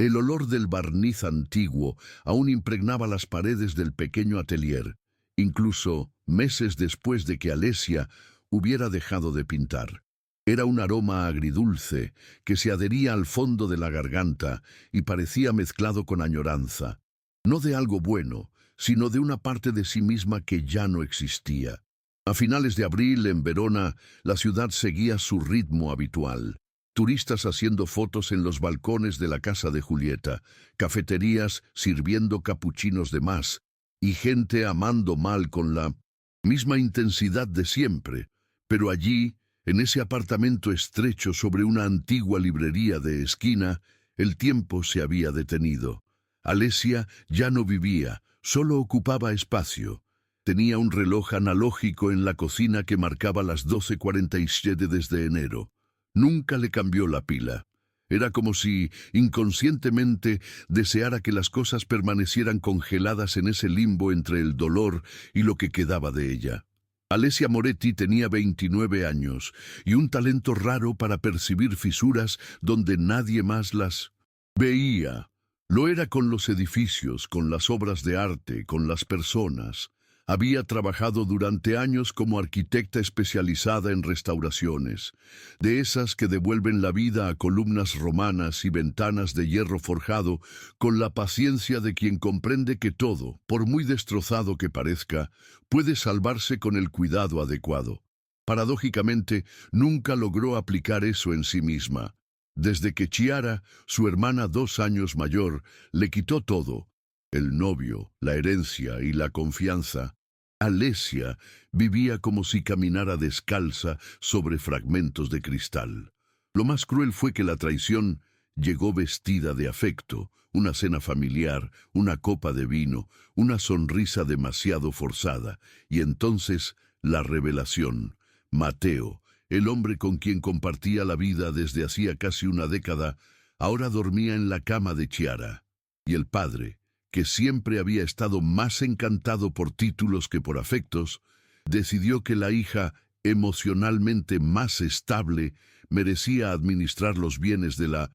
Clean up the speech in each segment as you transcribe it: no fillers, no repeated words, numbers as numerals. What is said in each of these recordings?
El olor del barniz antiguo aún impregnaba las paredes del pequeño atelier, incluso meses después de que Alesia hubiera dejado de pintar. Era un aroma agridulce que se adhería al fondo de la garganta y parecía mezclado con añoranza, no de algo bueno, sino de una parte de sí misma que ya no existía. A finales de abril, en Verona, la ciudad seguía su ritmo habitual. Turistas haciendo fotos en los balcones de la casa de Julieta, cafeterías sirviendo capuchinos de más, y gente amando mal con la misma intensidad de siempre. Pero allí, en ese apartamento estrecho sobre una antigua librería de esquina, el tiempo se había detenido. Alesia ya no vivía, solo ocupaba espacio. Tenía un reloj analógico en la cocina que marcaba las 12:47 desde enero. Nunca le cambió la pila. Era como si, inconscientemente, deseara que las cosas permanecieran congeladas en ese limbo entre el dolor y lo que quedaba de ella. Alesia Moretti tenía 29 años y un talento raro para percibir fisuras donde nadie más las veía. Lo era con los edificios, con las obras de arte, con las personas. Había trabajado durante años como arquitecta especializada en restauraciones, de esas que devuelven la vida a columnas romanas y ventanas de hierro forjado, con la paciencia de quien comprende que todo, por muy destrozado que parezca, puede salvarse con el cuidado adecuado. Paradójicamente, nunca logró aplicar eso en sí misma. Desde que Chiara, su hermana 2 años mayor, le quitó todo, el novio, la herencia y la confianza, Alesia vivía como si caminara descalza sobre fragmentos de cristal. Lo más cruel fue que la traición llegó vestida de afecto, una cena familiar, una copa de vino, una sonrisa demasiado forzada, y entonces la revelación. Mateo, el hombre con quien compartía la vida desde hacía casi una década, ahora dormía en la cama de Chiara, y el padre, que siempre había estado más encantado por títulos que por afectos, decidió que la hija emocionalmente más estable merecía administrar los bienes de la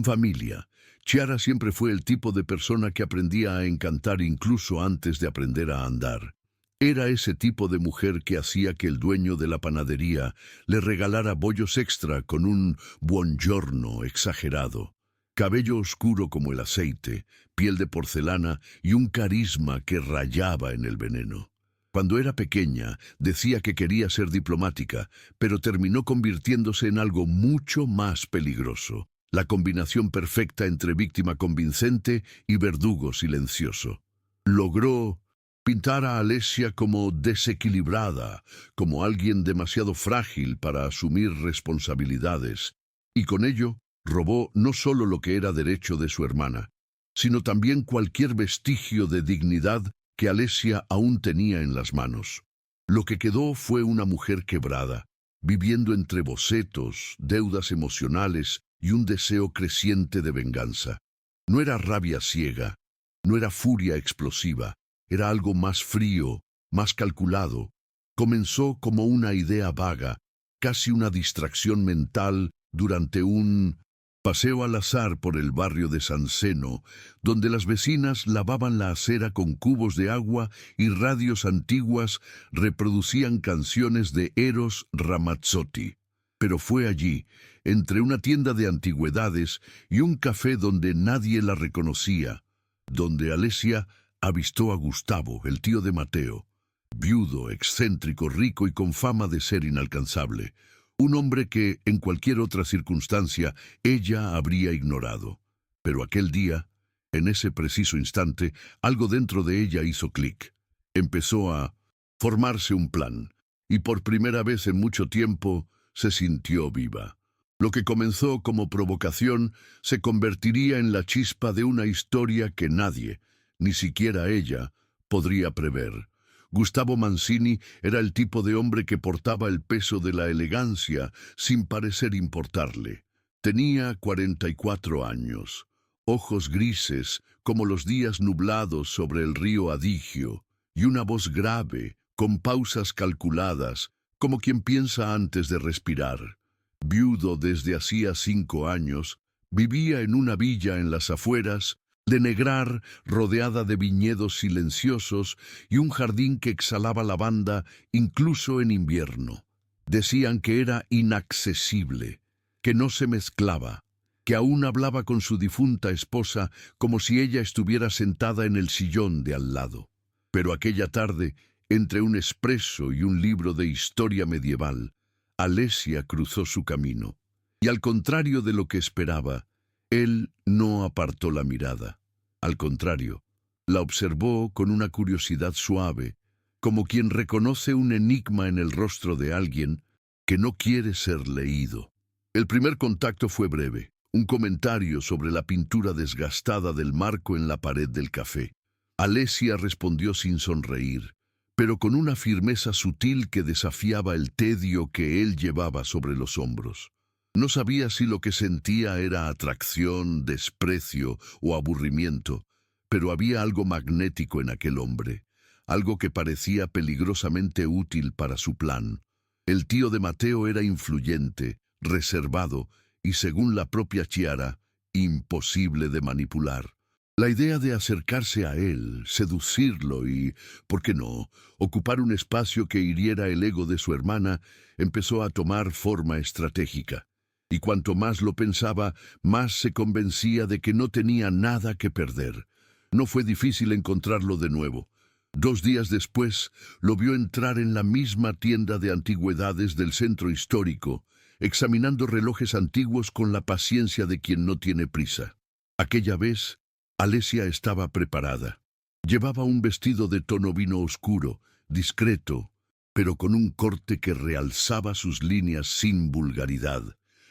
familia. Chiara siempre fue el tipo de persona que aprendía a encantar incluso antes de aprender a andar. Era ese tipo de mujer que hacía que el dueño de la panadería le regalara bollos extra con un buongiorno exagerado. Cabello oscuro como el aceite, piel de porcelana y un carisma que rayaba en el veneno. Cuando era pequeña, decía que quería ser diplomática, pero terminó convirtiéndose en algo mucho más peligroso. La combinación perfecta entre víctima convincente y verdugo silencioso. Logró pintar a Alesia como desequilibrada, como alguien demasiado frágil para asumir responsabilidades, y con ello robó no solo lo que era derecho de su hermana, sino también cualquier vestigio de dignidad que Alesia aún tenía en las manos. Lo que quedó fue una mujer quebrada, viviendo entre bocetos, deudas emocionales y un deseo creciente de venganza. No era rabia ciega, no era furia explosiva, era algo más frío, más calculado. Comenzó como una idea vaga, casi una distracción mental durante un paseo al azar por el barrio de San Zeno, donde las vecinas lavaban la acera con cubos de agua y radios antiguas reproducían canciones de Eros Ramazzotti. Pero fue allí, entre una tienda de antigüedades y un café donde nadie la reconocía, donde Alesia avistó a Gustavo, el tío de Mateo, viudo, excéntrico, rico y con fama de ser inalcanzable. Un hombre que, en cualquier otra circunstancia, ella habría ignorado. Pero aquel día, en ese preciso instante, algo dentro de ella hizo clic. Empezó a formarse un plan, y por primera vez en mucho tiempo se sintió viva. Lo que comenzó como provocación se convertiría en la chispa de una historia que nadie, ni siquiera ella, podría prever. Gustavo Mancini era el tipo de hombre que portaba el peso de la elegancia sin parecer importarle. Tenía 44 años, ojos grises como los días nublados sobre el río Adigio, y una voz grave, con pausas calculadas, como quien piensa antes de respirar. Viudo desde hacía 5 años, Vivía en una villa en las afueras, de Negrar, rodeada de viñedos silenciosos y un jardín que exhalaba lavanda incluso en invierno. Decían que era inaccesible, que no se mezclaba, que aún hablaba con su difunta esposa como si ella estuviera sentada en el sillón de al lado. Pero aquella tarde, entre un espresso y un libro de historia medieval, Alesia cruzó su camino. Y al contrario de lo que esperaba, él no apartó la mirada. Al contrario, la observó con una curiosidad suave, como quien reconoce un enigma en el rostro de alguien que no quiere ser leído. El primer contacto fue breve, un comentario sobre la pintura desgastada del marco en la pared del café. Alesia respondió sin sonreír, pero con una firmeza sutil que desafiaba el tedio que él llevaba sobre los hombros. No sabía si lo que sentía era atracción, desprecio o aburrimiento, pero había algo magnético en aquel hombre, algo que parecía peligrosamente útil para su plan. El tío de Mateo era influyente, reservado y, según la propia Chiara, imposible de manipular. La idea de acercarse a él, seducirlo y, ¿por qué no?, ocupar un espacio que hiriera el ego de su hermana, empezó a tomar forma estratégica. Y cuanto más lo pensaba, más se convencía de que no tenía nada que perder. No fue difícil encontrarlo de nuevo. 2 días después, lo vio entrar en la misma tienda de antigüedades del centro histórico, examinando relojes antiguos con la paciencia de quien no tiene prisa. Aquella vez, Alesia estaba preparada. Llevaba un vestido de tono vino oscuro, discreto, pero con un corte que realzaba sus líneas sin vulgaridad.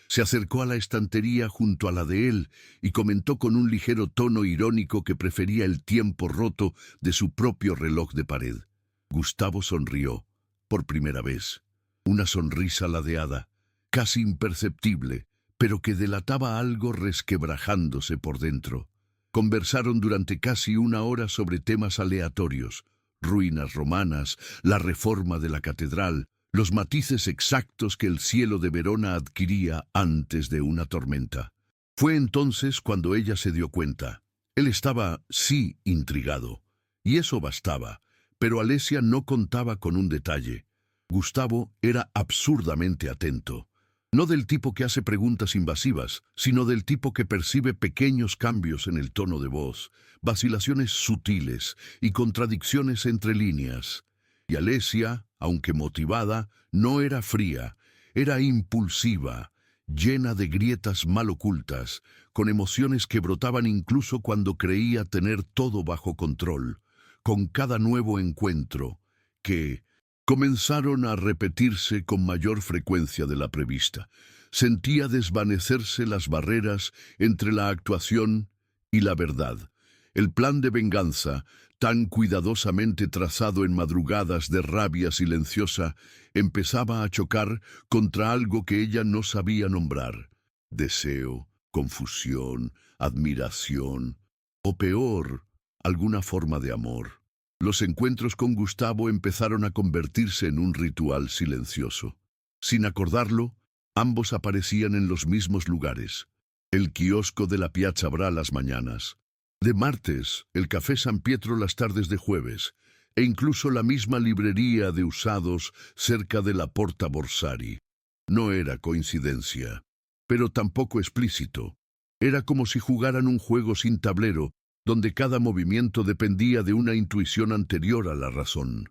Se acercó a la estantería junto a la de él y comentó con un ligero tono irónico que prefería el tiempo roto de su propio reloj de pared. Gustavo sonrió, por primera vez. Una sonrisa ladeada, casi imperceptible, pero que delataba algo resquebrajándose por dentro. Conversaron durante casi 1 hora sobre temas aleatorios, ruinas romanas, la reforma de la catedral, los matices exactos que el cielo de Verona adquiría antes de una tormenta. Fue entonces cuando ella se dio cuenta. Él estaba, sí, intrigado, y eso bastaba, pero Alesia no contaba con un detalle. Gustavo era absurdamente atento. No del tipo que hace preguntas invasivas, sino del tipo que percibe pequeños cambios en el tono de voz, vacilaciones sutiles y contradicciones entre líneas. Y Alesia, aunque motivada, no era fría, era impulsiva, llena de grietas mal ocultas, con emociones que brotaban incluso cuando creía tener todo bajo control, con cada nuevo encuentro, que comenzaron a repetirse con mayor frecuencia de la prevista. Sentía desvanecerse las barreras entre la actuación y la verdad. El plan de venganza, tan cuidadosamente trazado en madrugadas de rabia silenciosa, empezaba a chocar contra algo que ella no sabía nombrar. Deseo, confusión, admiración, o peor, alguna forma de amor. Los encuentros con Gustavo empezaron a convertirse en un ritual silencioso. Sin acordarlo, ambos aparecían en los mismos lugares. El kiosco de la Piazza Bra las mañanas. De martes, el Café San Pietro las tardes de jueves, e incluso la misma librería de usados cerca de la Porta Borsari. No era coincidencia, pero tampoco explícito. Era como si jugaran un juego sin tablero, donde cada movimiento dependía de una intuición anterior a la razón.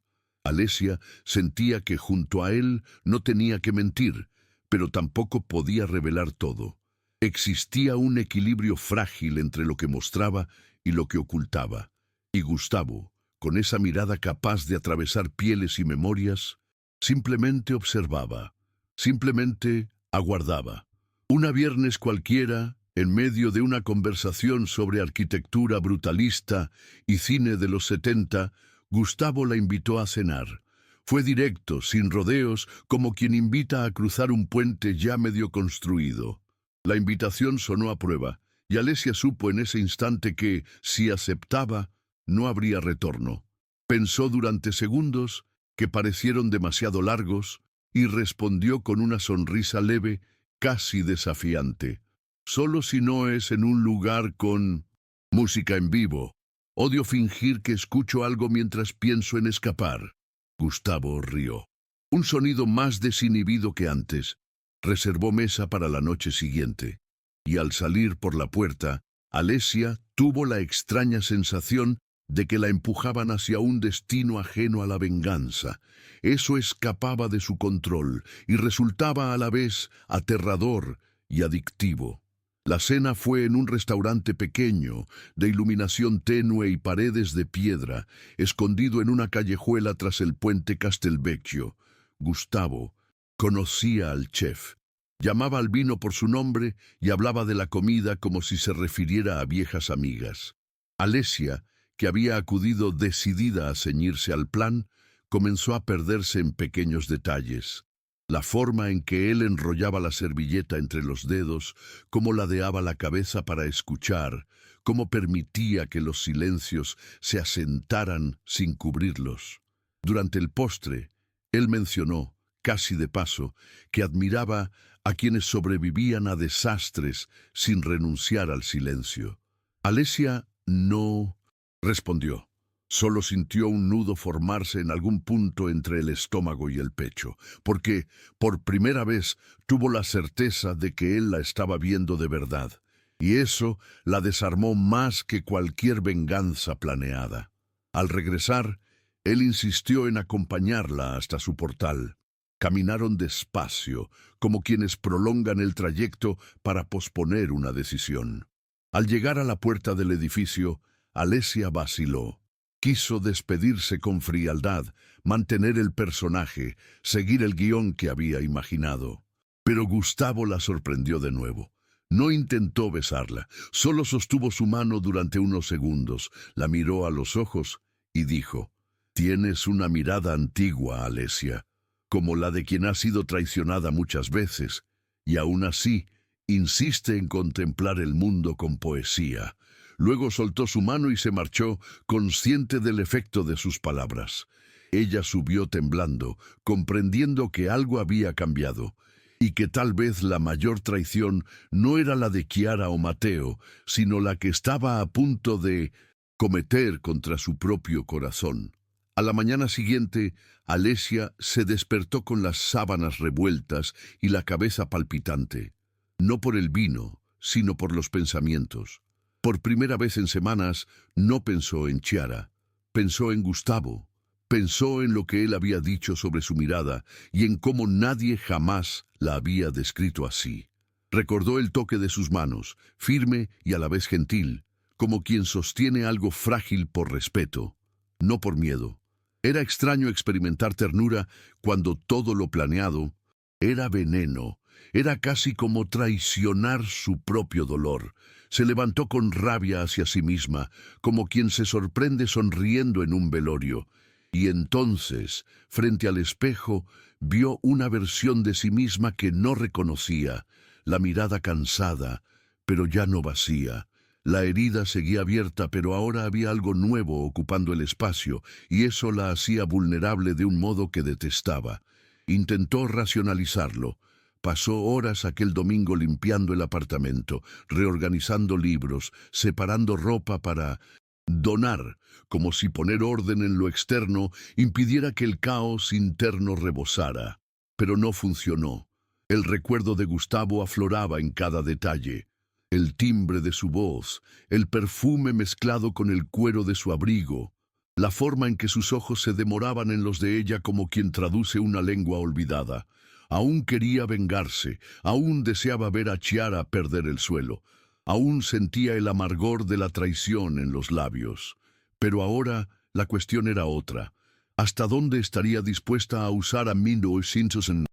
Alesia sentía que junto a él no tenía que mentir, pero tampoco podía revelar todo. Existía un equilibrio frágil entre lo que mostraba y lo que ocultaba. Y Gustavo, con esa mirada capaz de atravesar pieles y memorias, simplemente observaba, simplemente aguardaba. Una viernes cualquiera, en medio de una conversación sobre arquitectura brutalista y cine de los 70, Gustavo la invitó a cenar. Fue directo, sin rodeos, como quien invita a cruzar un puente ya medio construido. La invitación sonó a prueba, y Alesia supo en ese instante que, si aceptaba, no habría retorno. Pensó durante segundos, que parecieron demasiado largos, y respondió con una sonrisa leve, casi desafiante. Solo si no es en un lugar con música en vivo. Odio fingir que escucho algo mientras pienso en escapar. Gustavo rió. Un sonido más desinhibido que antes. Reservó mesa para la noche siguiente. Y al salir por la puerta, Alesia tuvo la extraña sensación de que la empujaban hacia un destino ajeno a la venganza. Eso escapaba de su control y resultaba a la vez aterrador y adictivo. La cena fue en un restaurante pequeño, de iluminación tenue y paredes de piedra, escondido en una callejuela tras el puente Castelvecchio. Gustavo conocía al chef. Llamaba al vino por su nombre y hablaba de la comida como si se refiriera a viejas amigas. Alesia, que había acudido decidida a ceñirse al plan, comenzó a perderse en pequeños detalles. La forma en que él enrollaba la servilleta entre los dedos, cómo ladeaba la cabeza para escuchar, cómo permitía que los silencios se asentaran sin cubrirlos. Durante el postre, él mencionó, casi de paso, que admiraba a quienes sobrevivían a desastres sin renunciar al silencio. Alesia no respondió. Solo sintió un nudo formarse en algún punto entre el estómago y el pecho, porque, por primera vez, tuvo la certeza de que él la estaba viendo de verdad, y eso la desarmó más que cualquier venganza planeada. Al regresar, él insistió en acompañarla hasta su portal. Caminaron despacio, como quienes prolongan el trayecto para posponer una decisión. Al llegar a la puerta del edificio, Alesia vaciló. Quiso despedirse con frialdad, mantener el personaje, seguir el guión que había imaginado. Pero Gustavo la sorprendió de nuevo. No intentó besarla, solo sostuvo su mano durante unos segundos, la miró a los ojos y dijo: «Tienes una mirada antigua, Alesia, como la de quien ha sido traicionada muchas veces, y aún así insiste en contemplar el mundo con poesía». Luego soltó su mano y se marchó, consciente del efecto de sus palabras. Ella subió temblando, comprendiendo que algo había cambiado, y que tal vez la mayor traición no era la de Chiara o Mateo, sino la que estaba a punto de cometer contra su propio corazón. A la mañana siguiente, Alesia se despertó con las sábanas revueltas y la cabeza palpitante, no por el vino, sino por los pensamientos. Por primera vez en semanas, no pensó en Chiara, pensó en Gustavo, pensó en lo que él había dicho sobre su mirada y en cómo nadie jamás la había descrito así. Recordó el toque de sus manos, firme y a la vez gentil, como quien sostiene algo frágil por respeto, no por miedo. Era extraño experimentar ternura cuando todo lo planeado era veneno. Era casi como traicionar su propio dolor. Se levantó con rabia hacia sí misma, como quien se sorprende sonriendo en un velorio. Y entonces, frente al espejo, vio una versión de sí misma que no reconocía, la mirada cansada, pero ya no vacía. La herida seguía abierta, pero ahora había algo nuevo ocupando el espacio, y eso la hacía vulnerable de un modo que detestaba. Intentó racionalizarlo. Pasó horas aquel domingo limpiando el apartamento, reorganizando libros, separando ropa para donar, como si poner orden en lo externo impidiera que el caos interno rebosara. Pero no funcionó. El recuerdo de Gustavo afloraba en cada detalle. El timbre de su voz, el perfume mezclado con el cuero de su abrigo, la forma en que sus ojos se demoraban en los de ella como quien traduce una lengua olvidada. Aún quería vengarse, aún deseaba ver a Chiara perder el suelo, aún sentía el amargor de la traición en los labios. Pero ahora la cuestión era otra. ¿Hasta dónde estaría dispuesta a usar a 1900 en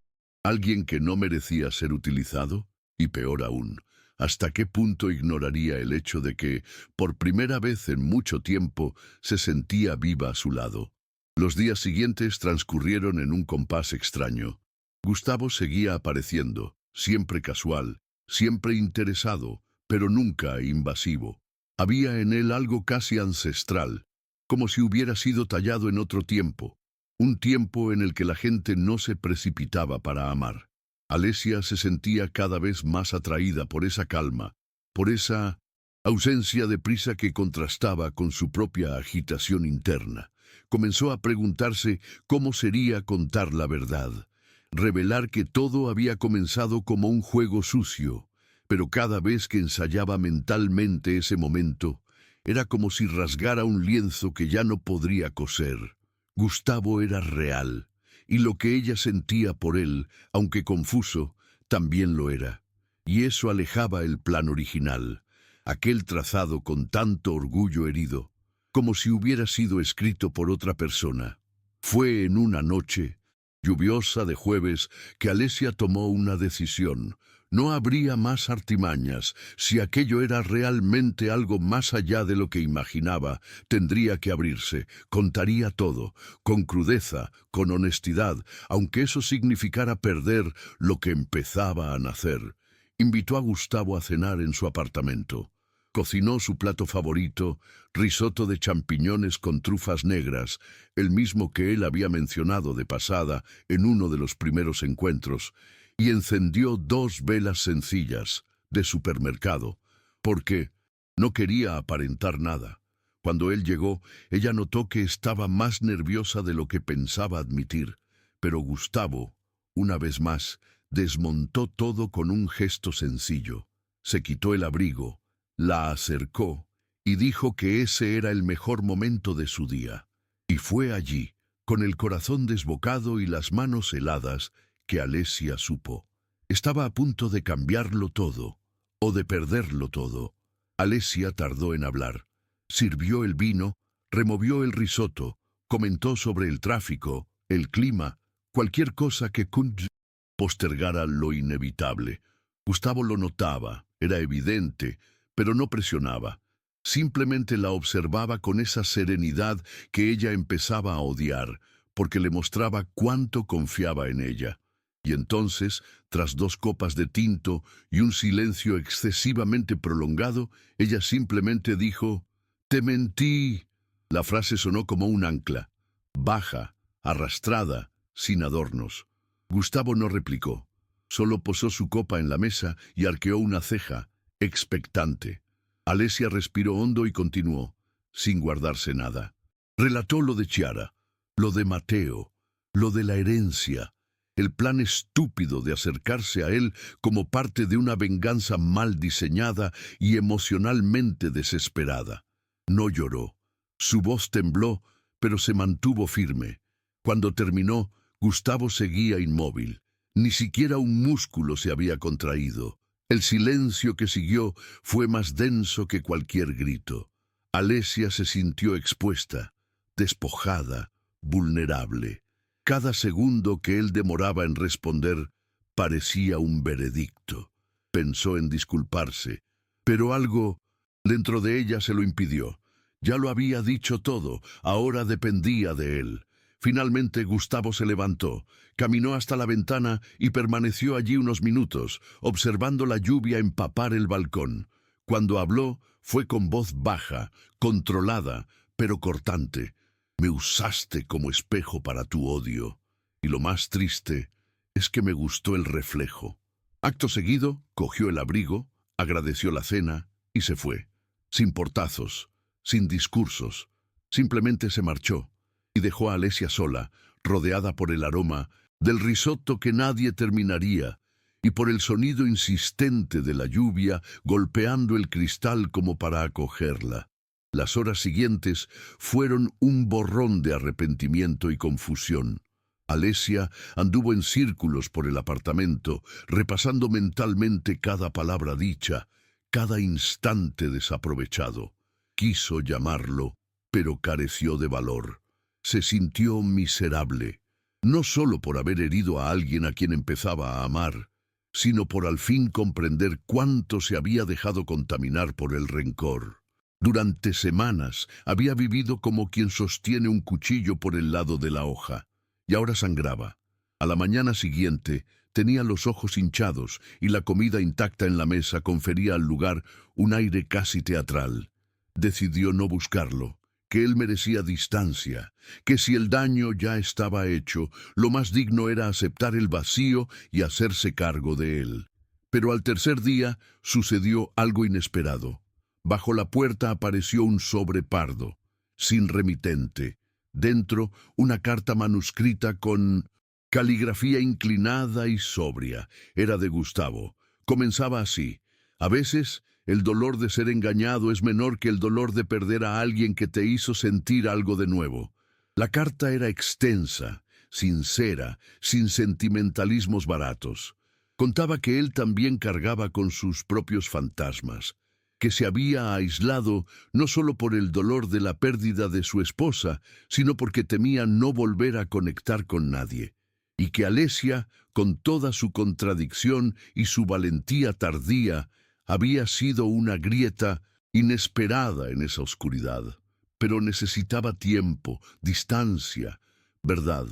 alguien que no merecía ser utilizado? Y peor aún, ¿hasta qué punto ignoraría el hecho de que, por primera vez en mucho tiempo, se sentía viva a su lado? Los días siguientes transcurrieron en un compás extraño. Gustavo seguía apareciendo, siempre casual, siempre interesado, pero nunca invasivo. Había en él algo casi ancestral, como si hubiera sido tallado en otro tiempo, un tiempo en el que la gente no se precipitaba para amar. Alesia se sentía cada vez más atraída por esa calma, por esa ausencia de prisa que contrastaba con su propia agitación interna. Comenzó a preguntarse cómo sería contar la verdad, revelar que todo había comenzado como un juego sucio, pero cada vez que ensayaba mentalmente ese momento, era como si rasgara un lienzo que ya no podría coser. Gustavo era real, y lo que ella sentía por él, aunque confuso, también lo era. Y eso alejaba el plan original, aquel trazado con tanto orgullo herido, como si hubiera sido escrito por otra persona. Fue en una noche lluviosa de jueves que Alesia tomó una decisión. No habría más artimañas. Si aquello era realmente algo más allá de lo que imaginaba, tendría que abrirse, contaría todo, con crudeza, con honestidad, aunque eso significara perder lo que empezaba a nacer. Invitó a Gustavo a cenar en su apartamento. Cocinó su plato favorito, risotto de champiñones con trufas negras, el mismo que él había mencionado de pasada en uno de los primeros encuentros, y encendió 2 velas sencillas de supermercado, porque no quería aparentar nada. Cuando él llegó, ella notó que estaba más nerviosa de lo que pensaba admitir, pero Gustavo, una vez más, desmontó todo con un gesto sencillo. Se quitó el abrigo, la acercó y dijo que ese era el mejor momento de su día. Y fue allí, con el corazón desbocado y las manos heladas, que Alesia supo. Estaba a punto de cambiarlo todo, o de perderlo todo. Alesia tardó en hablar. Sirvió el vino, removió el risotto, comentó sobre el tráfico, el clima, cualquier cosa que postergara lo inevitable. Gustavo lo notaba, era evidente, pero no presionaba. Simplemente la observaba con esa serenidad que ella empezaba a odiar, porque le mostraba cuánto confiaba en ella. Y entonces, tras 2 copas de tinto y un silencio excesivamente prolongado, ella simplemente dijo: «Te mentí». La frase sonó como un ancla, baja, arrastrada, sin adornos. Gustavo no replicó. Solo posó su copa en la mesa y arqueó una ceja, expectante. Alesia respiró hondo y continuó, sin guardarse nada. Relató lo de Chiara, lo de Mateo, lo de la herencia, el plan estúpido de acercarse a él como parte de una venganza mal diseñada y emocionalmente desesperada. No lloró. Su voz tembló, pero se mantuvo firme. Cuando terminó, Gustavo seguía inmóvil. Ni siquiera un músculo se había contraído. El silencio que siguió fue más denso que cualquier grito. Alesia se sintió expuesta, despojada, vulnerable. Cada segundo que él demoraba en responder parecía un veredicto. Pensó en disculparse, pero algo dentro de ella se lo impidió. Ya lo había dicho todo, ahora dependía de él. Finalmente Gustavo se levantó, caminó hasta la ventana y permaneció allí unos minutos, observando la lluvia empapar el balcón. Cuando habló, fue con voz baja, controlada, pero cortante. «Me usaste como espejo para tu odio, y lo más triste es que me gustó el reflejo». Acto seguido, cogió el abrigo, agradeció la cena y se fue. Sin portazos, sin discursos, simplemente se marchó y dejó a Alesia sola, rodeada por el aroma del risotto que nadie terminaría y por el sonido insistente de la lluvia golpeando el cristal como para acogerla. Las horas siguientes fueron un borrón de arrepentimiento y confusión. Alesia anduvo en círculos por el apartamento, repasando mentalmente cada palabra dicha, cada instante desaprovechado. Quiso llamarlo, pero careció de valor. Se sintió miserable, no solo por haber herido a alguien a quien empezaba a amar, sino por al fin comprender cuánto se había dejado contaminar por el rencor. Durante semanas había vivido como quien sostiene un cuchillo por el lado de la hoja, y ahora sangraba. A la mañana siguiente tenía los ojos hinchados y la comida intacta en la mesa confería al lugar un aire casi teatral. Decidió no buscarlo, que él merecía distancia, que si el daño ya estaba hecho, lo más digno era aceptar el vacío y hacerse cargo de él. Pero al tercer día sucedió algo inesperado. Bajo la puerta apareció un sobre pardo, sin remitente. Dentro, una carta manuscrita con caligrafía inclinada y sobria. Era de Gustavo. Comenzaba así: a veces, el dolor de ser engañado es menor que el dolor de perder a alguien que te hizo sentir algo de nuevo. La carta era extensa, sincera, sin sentimentalismos baratos. Contaba que él también cargaba con sus propios fantasmas, que se había aislado no solo por el dolor de la pérdida de su esposa, sino porque temía no volver a conectar con nadie, y que Alesia, con toda su contradicción y su valentía tardía, había sido una grieta inesperada en esa oscuridad. Pero necesitaba tiempo, distancia, verdad.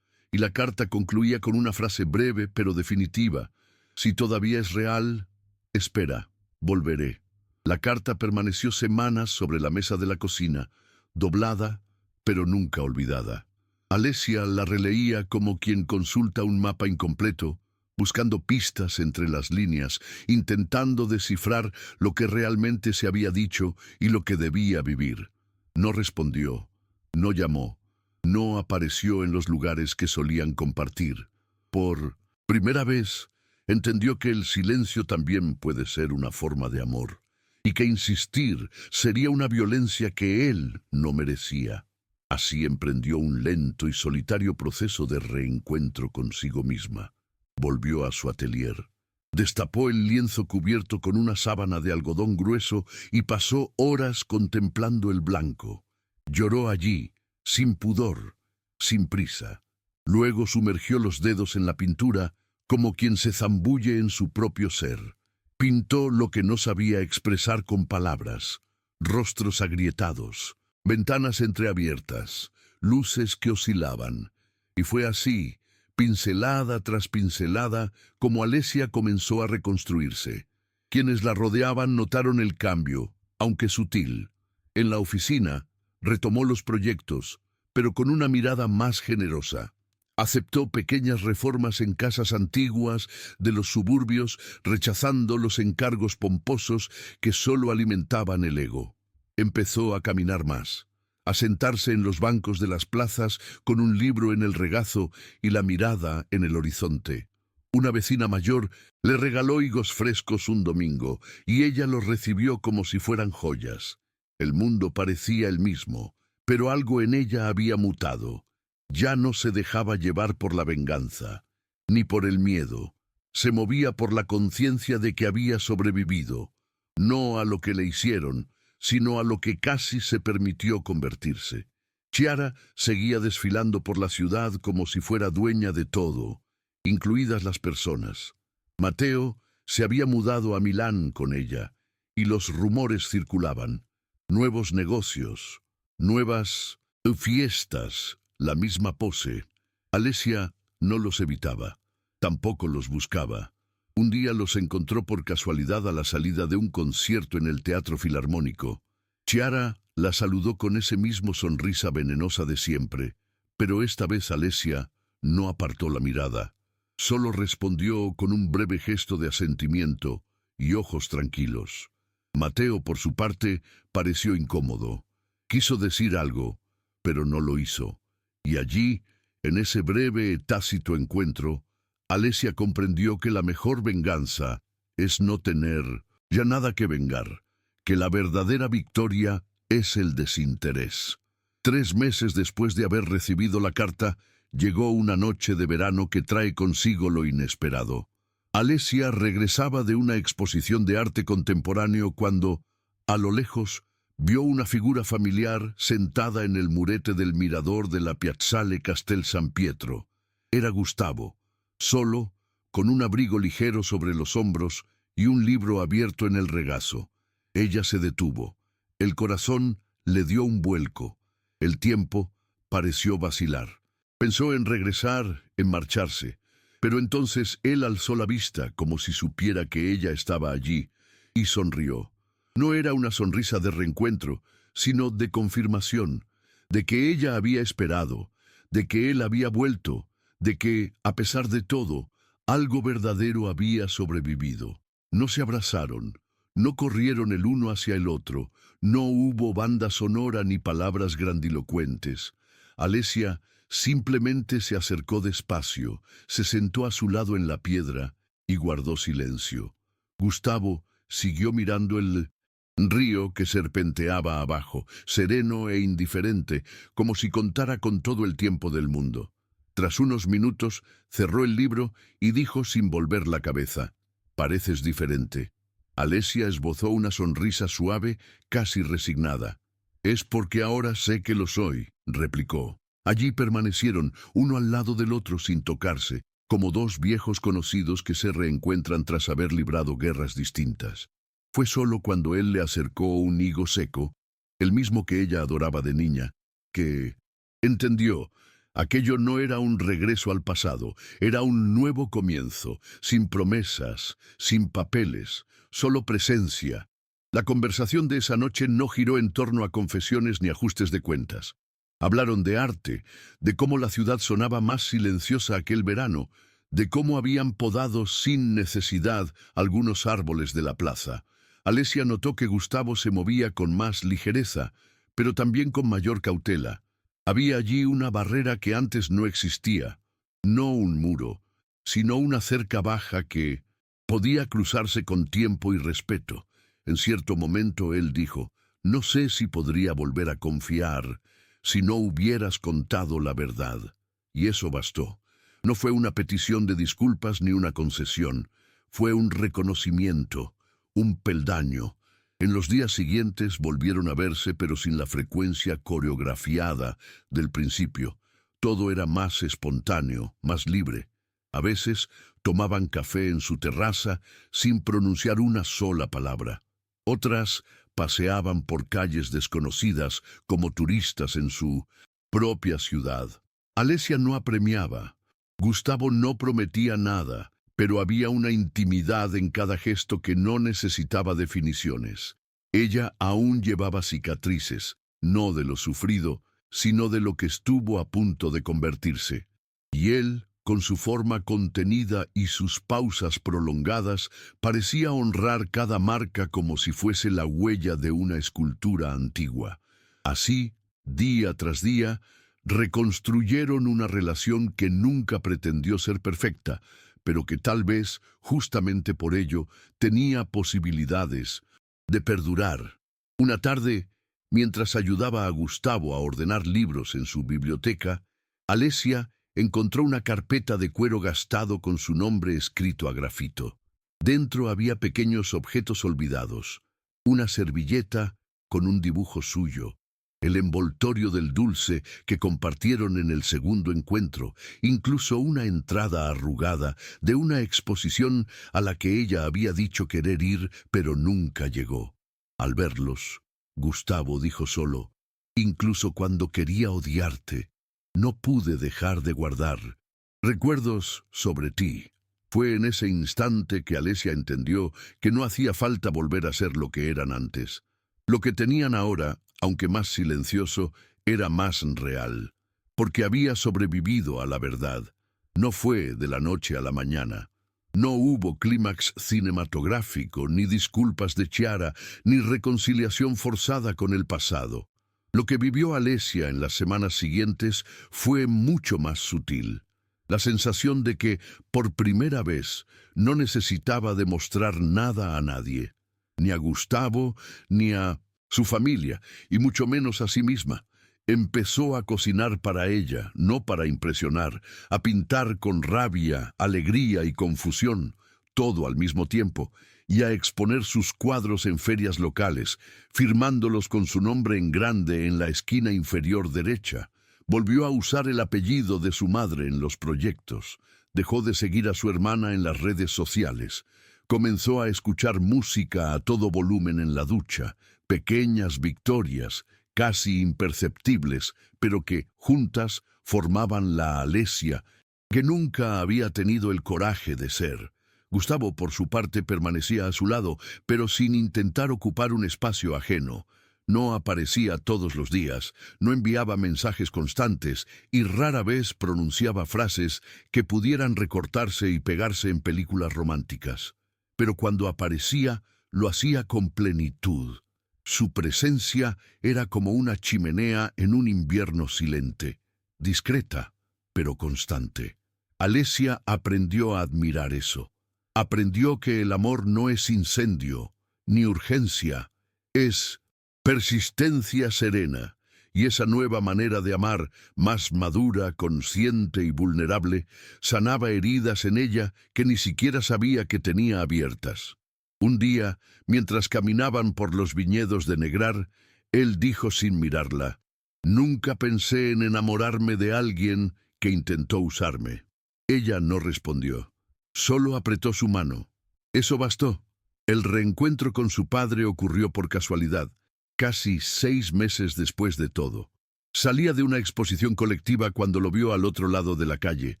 Y la carta concluía con una frase breve pero definitiva: si todavía es real, espera, volveré. La carta permaneció semanas sobre la mesa de la cocina, doblada, pero nunca olvidada. Alesia la releía como quien consulta un mapa incompleto, buscando pistas entre las líneas, intentando descifrar lo que realmente se había dicho y lo que debía vivir. No respondió, no llamó, no apareció en los lugares que solían compartir. Por primera vez, entendió que el silencio también puede ser una forma de amor, y que insistir sería una violencia que él no merecía. Así emprendió un lento y solitario proceso de reencuentro consigo misma. Volvió a su atelier. Destapó el lienzo cubierto con una sábana de algodón grueso y pasó horas contemplando el blanco. Lloró allí, sin pudor, sin prisa. Luego sumergió los dedos en la pintura, como quien se zambulle en su propio ser. Pintó lo que no sabía expresar con palabras: rostros agrietados, ventanas entreabiertas, luces que oscilaban. Y fue así, pincelada tras pincelada, como Alesia comenzó a reconstruirse. Quienes la rodeaban notaron el cambio, aunque sutil. En la oficina, retomó los proyectos, pero con una mirada más generosa. Aceptó pequeñas reformas en casas antiguas de los suburbios, rechazando los encargos pomposos que solo alimentaban el ego. Empezó a caminar más, a sentarse en los bancos de las plazas con un libro en el regazo y la mirada en el horizonte. Una vecina mayor le regaló higos frescos un domingo y ella los recibió como si fueran joyas. El mundo parecía el mismo, pero algo en ella había mutado. Ya no se dejaba llevar por la venganza, ni por el miedo. Se movía por la conciencia de que había sobrevivido, no a lo que le hicieron, sino a lo que casi se permitió convertirse. Chiara seguía desfilando por la ciudad como si fuera dueña de todo, incluidas las personas. Mateo se había mudado a Milán con ella, y los rumores circulaban. Nuevos negocios, nuevas fiestas, la misma pose. Alesia no los evitaba, tampoco los buscaba. Un día los encontró por casualidad a la salida de un concierto en el Teatro Filarmónico. Chiara la saludó con ese mismo sonrisa venenosa de siempre, pero esta vez Alesia no apartó la mirada. Solo respondió con un breve gesto de asentimiento y ojos tranquilos. Mateo, por su parte, pareció incómodo. Quiso decir algo, pero no lo hizo. Y allí, en ese breve, tácito encuentro, Alesia comprendió que la mejor venganza es no tener ya nada que vengar, que la verdadera victoria es el desinterés. 3 meses después de haber recibido la carta, llegó una noche de verano que trae consigo lo inesperado. Alesia regresaba de una exposición de arte contemporáneo cuando, a lo lejos, vio una figura familiar sentada en el murete del mirador de la Piazzale Castel San Pietro. Era Gustavo, solo, con un abrigo ligero sobre los hombros y un libro abierto en el regazo. Ella se detuvo. El corazón le dio un vuelco. El tiempo pareció vacilar. Pensó en regresar, en marcharse, pero entonces él alzó la vista como si supiera que ella estaba allí, y sonrió. No era una sonrisa de reencuentro, sino de confirmación. de que ella había esperado, de que él había vuelto, de que, a pesar de todo, algo verdadero había sobrevivido. No se abrazaron, no corrieron el uno hacia el otro, no hubo banda sonora ni palabras grandilocuentes. Alesia simplemente se acercó despacio, se sentó a su lado en la piedra y guardó silencio. Gustavo siguió mirando el río que serpenteaba abajo, sereno e indiferente, como si contara con todo el tiempo del mundo. Tras unos minutos, cerró el libro y dijo sin volver la cabeza: «Pareces diferente». Alesia esbozó una sonrisa suave, casi resignada. «Es porque ahora sé que lo soy», replicó. Allí permanecieron, uno al lado del otro sin tocarse, como dos viejos conocidos que se reencuentran tras haber librado guerras distintas. Fue solo cuando él le acercó un higo seco, el mismo que ella adoraba de niña, que entendió. Aquello no era un regreso al pasado, era un nuevo comienzo, sin promesas, sin papeles, solo presencia. La conversación de esa noche no giró en torno a confesiones ni ajustes de cuentas. Hablaron de arte, de cómo la ciudad sonaba más silenciosa aquel verano, de cómo habían podado sin necesidad algunos árboles de la plaza. Alesia notó que Gustavo se movía con más ligereza, pero también con mayor cautela. Había allí una barrera que antes no existía, no un muro, sino una cerca baja que podía cruzarse con tiempo y respeto. En cierto momento él dijo: «No sé si podría volver a confiar si no hubieras contado la verdad». Y eso bastó. No fue una petición de disculpas ni una concesión, fue un reconocimiento, un peldaño. En los días siguientes volvieron a verse, pero sin la frecuencia coreografiada del principio. Todo era más espontáneo, más libre. A veces tomaban café en su terraza sin pronunciar una sola palabra. Otras paseaban por calles desconocidas como turistas en su propia ciudad. Alesia no apremiaba. Gustavo no prometía nada, pero había una intimidad en cada gesto que no necesitaba definiciones. Ella aún llevaba cicatrices, no de lo sufrido, sino de lo que estuvo a punto de convertirse. Y él, con su forma contenida y sus pausas prolongadas, parecía honrar cada marca como si fuese la huella de una escultura antigua. Así, día tras día, reconstruyeron una relación que nunca pretendió ser perfecta, pero que tal vez, justamente por ello, tenía posibilidades de perdurar. Una tarde, mientras ayudaba a Gustavo a ordenar libros en su biblioteca, Alesia encontró una carpeta de cuero gastado con su nombre escrito a grafito. Dentro había pequeños objetos olvidados, una servilleta con un dibujo suyo, el envoltorio del dulce que compartieron en el segundo encuentro, incluso una entrada arrugada de una exposición a la que ella había dicho querer ir, pero nunca llegó. Al verlos, Gustavo dijo solo: «Incluso cuando quería odiarte, no pude dejar de guardar recuerdos sobre ti». Fue en ese instante que Alesia entendió que no hacía falta volver a ser lo que eran antes. Lo que tenían ahora, aunque más silencioso, era más real, porque había sobrevivido a la verdad. No fue de la noche a la mañana. No hubo clímax cinematográfico, ni disculpas de Chiara, ni reconciliación forzada con el pasado. Lo que vivió Alesia en las semanas siguientes fue mucho más sutil. La sensación de que, por primera vez, no necesitaba demostrar nada a nadie, ni a Gustavo, ni a su familia, y mucho menos a sí misma. Empezó a cocinar para ella, no para impresionar, a pintar con rabia, alegría y confusión, todo al mismo tiempo, y a exponer sus cuadros en ferias locales, firmándolos con su nombre en grande en la esquina inferior derecha. Volvió a usar el apellido de su madre en los proyectos. Dejó de seguir a su hermana en las redes sociales. Comenzó a escuchar música a todo volumen en la ducha, pequeñas victorias, casi imperceptibles, pero que, juntas, formaban la Alesia que nunca había tenido el coraje de ser. Gustavo, por su parte, permanecía a su lado, pero sin intentar ocupar un espacio ajeno. No aparecía todos los días, no enviaba mensajes constantes y rara vez pronunciaba frases que pudieran recortarse y pegarse en películas románticas. Pero cuando aparecía, lo hacía con plenitud. Su presencia era como una chimenea en un invierno silente, discreta, pero constante. Alesia aprendió a admirar eso. Aprendió que el amor no es incendio, ni urgencia, es persistencia serena, y esa nueva manera de amar, más madura, consciente y vulnerable, sanaba heridas en ella que ni siquiera sabía que tenía abiertas. Un día, mientras caminaban por los viñedos de Negrar, él dijo sin mirarla: «Nunca pensé en enamorarme de alguien que intentó usarme». Ella no respondió. Solo apretó su mano. Eso bastó. El reencuentro con su padre ocurrió por casualidad, casi 6 meses después de todo. Salía de una exposición colectiva cuando lo vio al otro lado de la calle,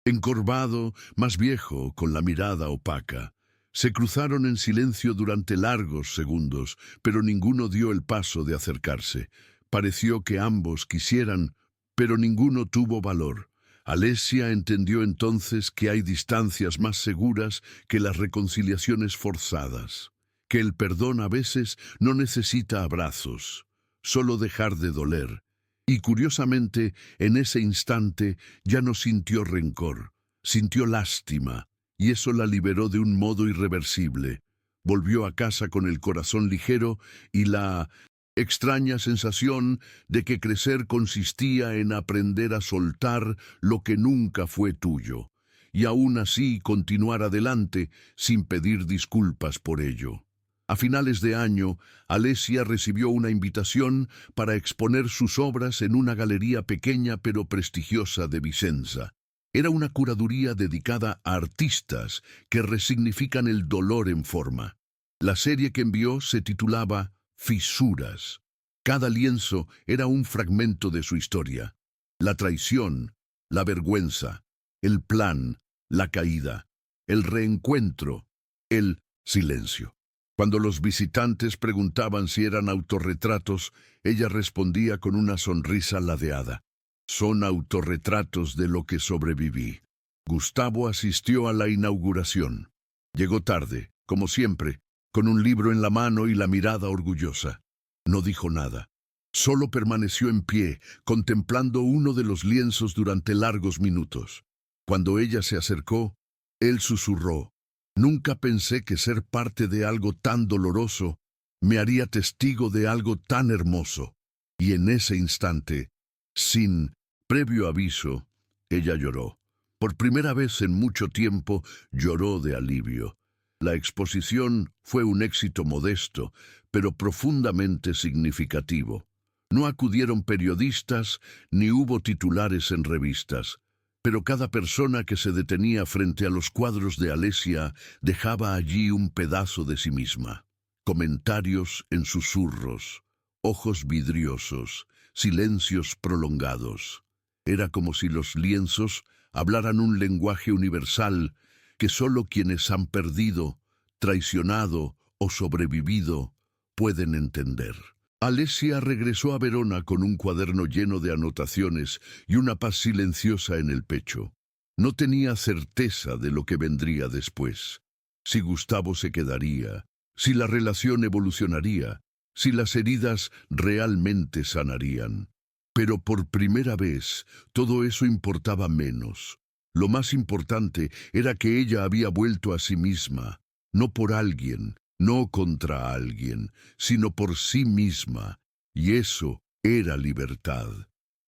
encorvado, más viejo, con la mirada opaca. Se cruzaron en silencio durante largos segundos, pero ninguno dio el paso de acercarse. Pareció que ambos quisieran, pero ninguno tuvo valor. Alesia entendió entonces que hay distancias más seguras que las reconciliaciones forzadas, que el perdón a veces no necesita abrazos, solo dejar de doler. Y curiosamente, en ese instante ya no sintió rencor, sintió lástima, y eso la liberó de un modo irreversible. Volvió a casa con el corazón ligero y la extraña sensación de que crecer consistía en aprender a soltar lo que nunca fue tuyo, y aún así continuar adelante sin pedir disculpas por ello. A finales de año, Alesia recibió una invitación para exponer sus obras en una galería pequeña pero prestigiosa de Vicenza. Era una curaduría dedicada a artistas que resignifican el dolor en forma. La serie que envió se titulaba Fisuras. Cada lienzo era un fragmento de su historia. La traición, la vergüenza, el plan, la caída, el reencuentro, el silencio. Cuando los visitantes preguntaban si eran autorretratos, ella respondía con una sonrisa ladeada: «Son autorretratos de lo que sobreviví». Gustavo asistió a la inauguración. Llegó tarde, como siempre, con un libro en la mano y la mirada orgullosa. No dijo nada. Solo permaneció en pie, contemplando uno de los lienzos durante largos minutos. Cuando ella se acercó, él susurró: «Nunca pensé que ser parte de algo tan doloroso me haría testigo de algo tan hermoso». Y en ese instante, sin previo aviso, ella lloró. Por primera vez en mucho tiempo lloró de alivio. La exposición fue un éxito modesto, pero profundamente significativo. No acudieron periodistas ni hubo titulares en revistas, pero cada persona que se detenía frente a los cuadros de Alesia dejaba allí un pedazo de sí misma. Comentarios en susurros, ojos vidriosos, silencios prolongados. Era como si los lienzos hablaran un lenguaje universal que solo quienes han perdido, traicionado o sobrevivido pueden entender. Alesia regresó a Verona con un cuaderno lleno de anotaciones y una paz silenciosa en el pecho. No tenía certeza de lo que vendría después. Si Gustavo se quedaría, si la relación evolucionaría, si las heridas realmente sanarían. Pero por primera vez, todo eso importaba menos. Lo más importante era que ella había vuelto a sí misma, no por alguien, no contra alguien, sino por sí misma, y eso era libertad.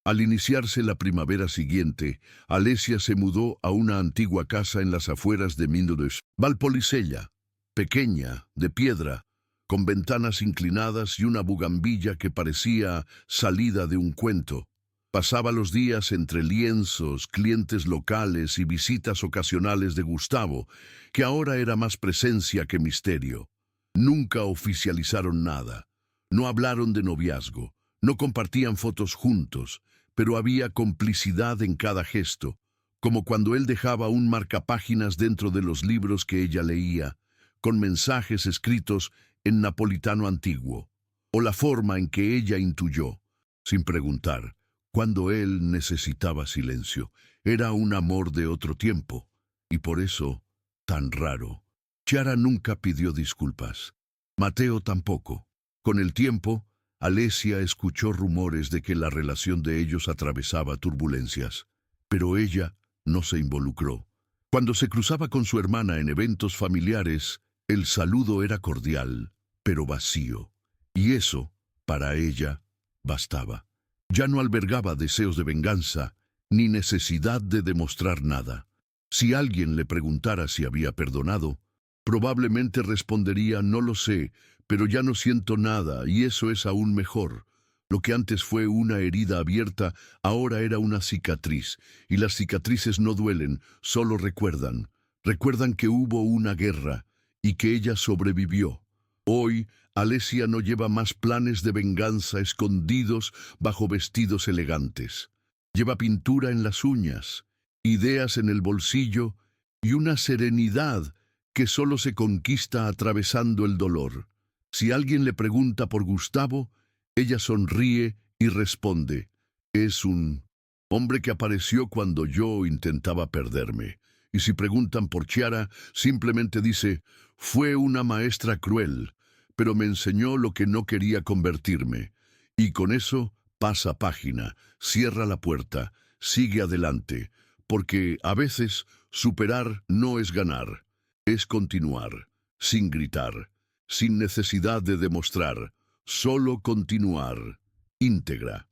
Al iniciarse la primavera siguiente, Alesia se mudó a una antigua casa en las afueras de Mindores, Valpolicella, pequeña, de piedra, con ventanas inclinadas y una bugambilla que parecía salida de un cuento. Pasaba los días entre lienzos, clientes locales y visitas ocasionales de Gustavo, que ahora era más presencia que misterio. Nunca oficializaron nada. No hablaron de noviazgo, no compartían fotos juntos, pero había complicidad en cada gesto, como cuando él dejaba un marcapáginas dentro de los libros que ella leía, con mensajes escritos en napolitano antiguo. o la forma en que ella intuyó, sin preguntar, cuando él necesitaba silencio. Era un amor de otro tiempo, y por eso tan raro. Chiara nunca pidió disculpas. Mateo tampoco. Con el tiempo, Alesia escuchó rumores de que la relación de ellos atravesaba turbulencias, pero ella no se involucró. Cuando se cruzaba con su hermana en eventos familiares, el saludo era cordial, pero vacío, y eso, para ella, bastaba. Ya no albergaba deseos de venganza, ni necesidad de demostrar nada. Si alguien le preguntara si había perdonado, probablemente respondería: no lo sé, pero ya no siento nada, y eso es aún mejor. Lo que antes fue una herida abierta, ahora era una cicatriz, y las cicatrices no duelen, solo recuerdan. Recuerdan que hubo una guerra, y que ella sobrevivió. Hoy, Alesia no lleva más planes de venganza escondidos bajo vestidos elegantes. Lleva pintura en las uñas, ideas en el bolsillo y una serenidad que solo se conquista atravesando el dolor. Si alguien le pregunta por Gustavo, ella sonríe y responde: es un hombre que apareció cuando yo intentaba perderme. Y si preguntan por Chiara, simplemente dice: fue una maestra cruel, pero me enseñó lo que no quería convertirme. Y con eso pasa página, cierra la puerta, sigue adelante, porque a veces superar no es ganar, es continuar, sin gritar, sin necesidad de demostrar, solo continuar, íntegra.